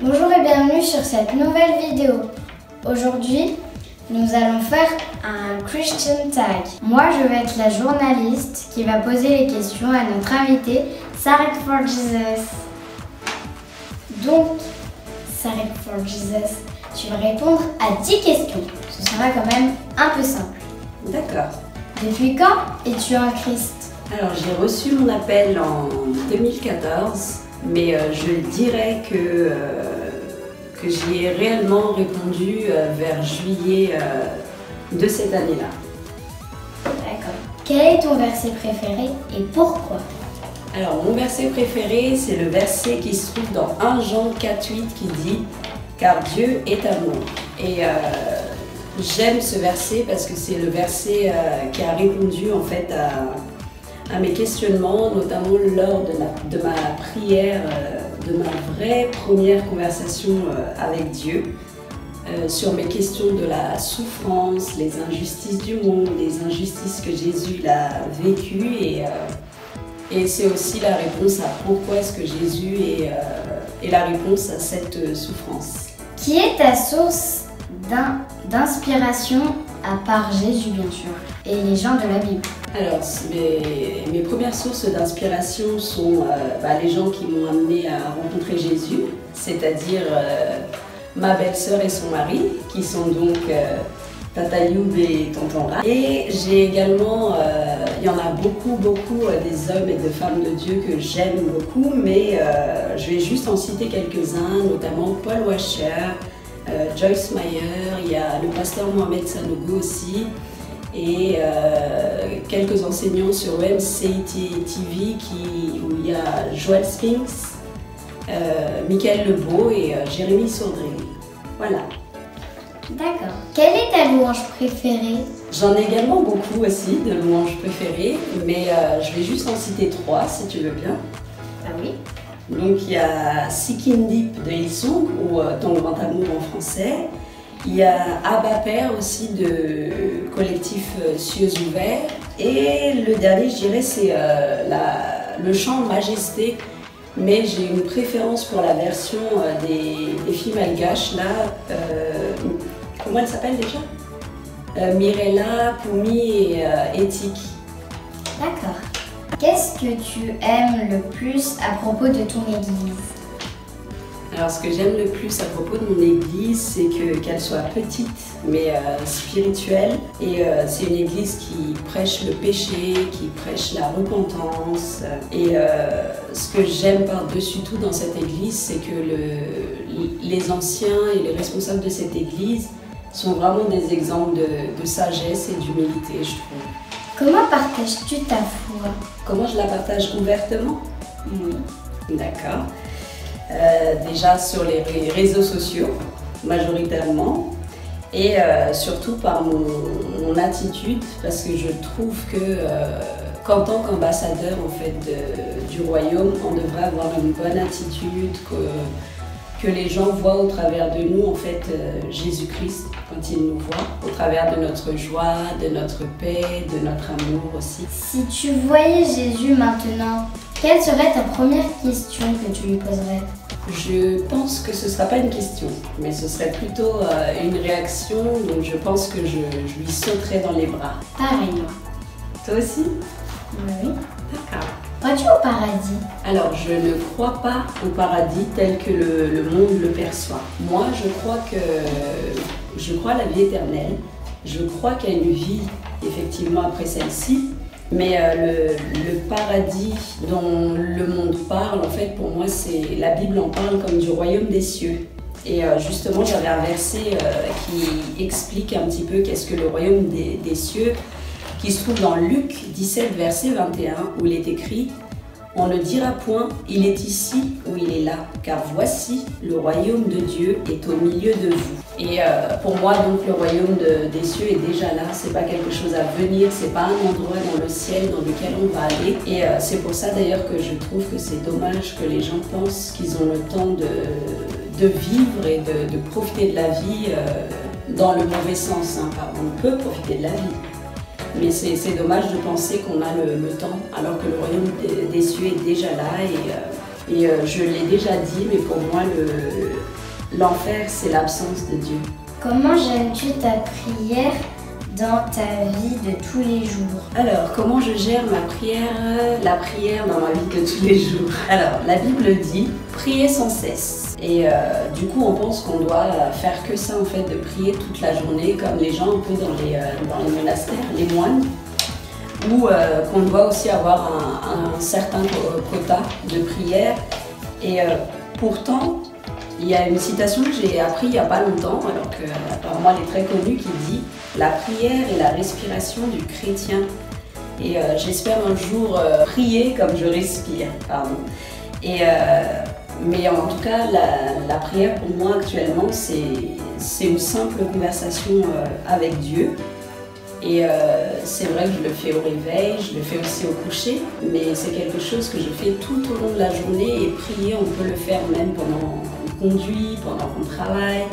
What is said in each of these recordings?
Bonjour et bienvenue sur cette nouvelle vidéo. Aujourd'hui, nous allons faire un Christian Tag. Moi, je vais être la journaliste qui va poser les questions à notre invité, Sarek for Jesus. Donc, Sarek for Jesus, tu vas répondre à 10 questions. Ce sera quand même un peu simple. D'accord. Depuis quand es-tu en Christ? Alors, j'ai reçu mon appel en 2014, mais je dirais que j'y ai réellement répondu vers juillet de cette année-là. D'accord. Quel est ton verset préféré et pourquoi? Alors, mon verset préféré, c'est le verset qui se trouve dans 1 Jean 4,8 qui dit « Car Dieu est amour ». Et j'aime ce verset parce que c'est le verset qui a répondu en fait à mes questionnements, notamment lors de ma prière, de ma vraie première conversation avec Dieu, sur mes questions de la souffrance, les injustices du monde, les injustices que Jésus a vécues et c'est aussi la réponse à pourquoi est-ce que Jésus est la réponse à cette souffrance. Qui est ta source d'inspiration à part Jésus bien sûr et les gens de la Bible? Alors mes premières sources d'inspiration sont les gens qui m'ont amené à rencontrer Jésus, c'est-à-dire ma belle-sœur et son mari qui sont donc Tata Youb et Tonton Ra. Et j'ai également, il y en a beaucoup des hommes et de femmes de Dieu que j'aime beaucoup, mais je vais juste en citer quelques-uns, notamment Paul Washer, Joyce Meyer, il y a le pasteur Mohamed Sanogo aussi, et quelques enseignants sur OMC TV où il y a Joel Spinks, Michael Lebeau et Jérémy Saudry. Voilà. D'accord. Quelle est ta louange préférée? J'en ai également beaucoup aussi de louanges préférées, mais je vais juste en citer 3 si tu veux bien. Ah oui. Donc il y a Seeking Deep de Hillsong, ou Ton grand amour en français. Il y a Abba Père aussi de collectif Cieux ouverts. Et le dernier, je dirais, c'est le chant Majesté. Mais j'ai une préférence pour la version des filles malgaches, là. Comment elle s'appelle déjà? Mirella, Poumi et Éthique. D'accord. Qu'est-ce que tu aimes le plus à propos de ton église? Alors ce que j'aime le plus à propos de mon église, c'est qu'elle soit petite mais spirituelle. Et c'est une église qui prêche le péché, qui prêche la repentance. Et ce que j'aime par-dessus tout dans cette église, c'est que les anciens et les responsables de cette église sont vraiment des exemples de sagesse et d'humilité, je trouve. Comment partages-tu ta foi? Comment je la partage ouvertement? Oui. D'accord. Déjà sur les réseaux sociaux, majoritairement, et surtout par mon attitude, parce que je trouve qu'en tant qu'ambassadeur en fait, du royaume, on devrait avoir une bonne attitude, que les gens voient au travers de nous en fait Jésus-Christ quand ils nous voient, au travers de notre joie, de notre paix, de notre amour aussi. Si tu voyais Jésus maintenant, quelle serait ta première question que tu lui poserais? Je pense que ce ne sera pas une question, mais ce serait plutôt une réaction, donc je pense que je lui sauterai dans les bras. Pareil, moi. Toi aussi? Oui. D'accord. Crois-tu au paradis? Alors, je ne crois pas au paradis tel que le monde le perçoit. Moi, je crois à la vie éternelle. Je crois qu'il y a une vie, effectivement, après celle-ci. Mais le paradis dont le monde parle, en fait, pour moi, la Bible en parle comme du royaume des cieux. Et justement, j'avais un verset qui explique un petit peu qu'est-ce que le royaume des cieux, qui se trouve dans Luc 17, verset 21, où il est écrit « On ne dira point, il est ici ou il est là, car voici, le royaume de Dieu est au milieu de vous. » Et pour moi, donc, le royaume des cieux est déjà là, c'est pas quelque chose à venir, c'est pas un endroit dans le ciel dans lequel on va aller. Et c'est pour ça d'ailleurs que je trouve que c'est dommage que les gens pensent qu'ils ont le temps de vivre et de profiter de la vie dans le mauvais sens. Hein. On peut profiter de la vie. Mais c'est dommage de penser qu'on a le temps, alors que le royaume des cieux est déjà là. Et je l'ai déjà dit, mais pour moi, l'enfer, c'est l'absence de Dieu. Comment gères-tu ta prière dans ta vie de tous les jours? Alors, comment je gère la prière dans ma vie de tous les jours? Alors, la Bible dit « priez sans cesse ». Et du coup, on pense qu'on doit faire que ça, en fait, de prier toute la journée, comme les gens un peu dans les monastères, les moines, ou qu'on doit aussi avoir un certain quota de prière. Et pourtant, il y a une citation que j'ai apprise il n'y a pas longtemps, alors qu'apparemment elle est très connue, qui dit « La prière est la respiration du chrétien ». Et j'espère un jour prier comme je respire. Pardon. Mais en tout cas, la prière pour moi actuellement, c'est une simple conversation avec Dieu. Et c'est vrai que je le fais au réveil, je le fais aussi au coucher, mais c'est quelque chose que je fais tout au long de la journée. Et prier, on peut le faire même pendant qu'on conduit, pendant qu'on travaille,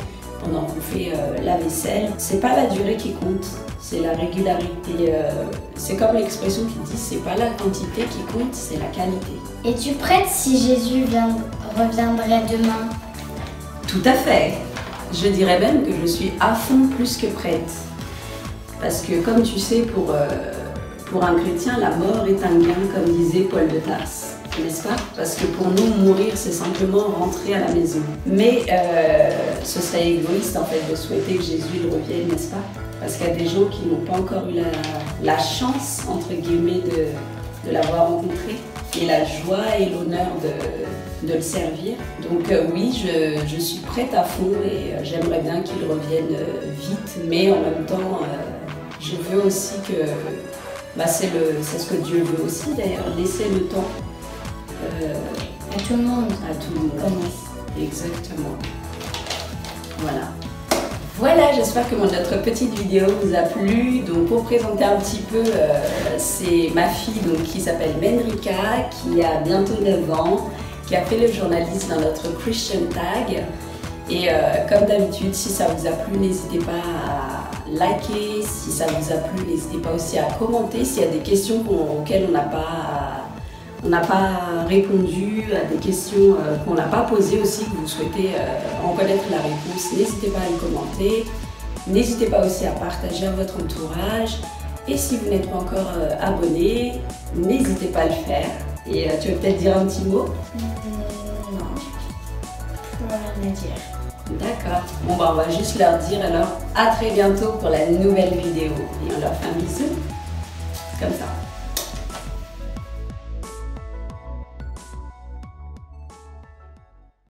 pendant qu'on fait la vaisselle. C'est pas la durée qui compte, c'est la régularité. C'est comme l'expression qui dit, c'est pas la quantité qui compte, c'est la qualité. Es-tu prête si Jésus reviendrait demain? Tout à fait. Je dirais même que je suis à fond plus que prête. Parce que comme tu sais, pour un chrétien, la mort est un gain, comme disait Paul de Tarse, n'est-ce pas? Parce que pour nous, mourir, c'est simplement rentrer à la maison. Mais ce serait égoïste en fait de souhaiter que Jésus revienne, n'est-ce pas? Parce qu'il y a des gens qui n'ont pas encore eu la chance, entre guillemets, de l'avoir rencontré, et la joie et l'honneur de le servir. Donc oui, je suis prête à fond et j'aimerais bien qu'il revienne vite, mais en même temps, je veux aussi que, c'est ce que Dieu veut aussi d'ailleurs, laisser le temps à tout le monde. À tout le monde. Exactement. Voilà. Voilà, j'espère que notre petite vidéo vous a plu. Donc pour présenter un petit peu, c'est ma fille donc, qui s'appelle Menrika, qui a bientôt 9 ans, qui a fait le journalisme dans notre Christian Tag. Et comme d'habitude, si ça vous a plu, n'hésitez pas à liker. Si ça vous a plu, n'hésitez pas aussi à commenter s'il y a des questions auxquelles on n'a pas répondu, à des questions qu'on n'a pas posées aussi, que vous souhaitez en connaître la réponse. N'hésitez pas à le commenter. N'hésitez pas aussi à partager à votre entourage. Et si vous n'êtes pas encore abonné, n'hésitez pas à le faire. Et tu veux peut-être dire un petit mot? Non, je peux rien dire. D'accord. Bon on va juste leur dire alors à très bientôt pour la nouvelle vidéo. Et on leur fait un bisou. Comme ça.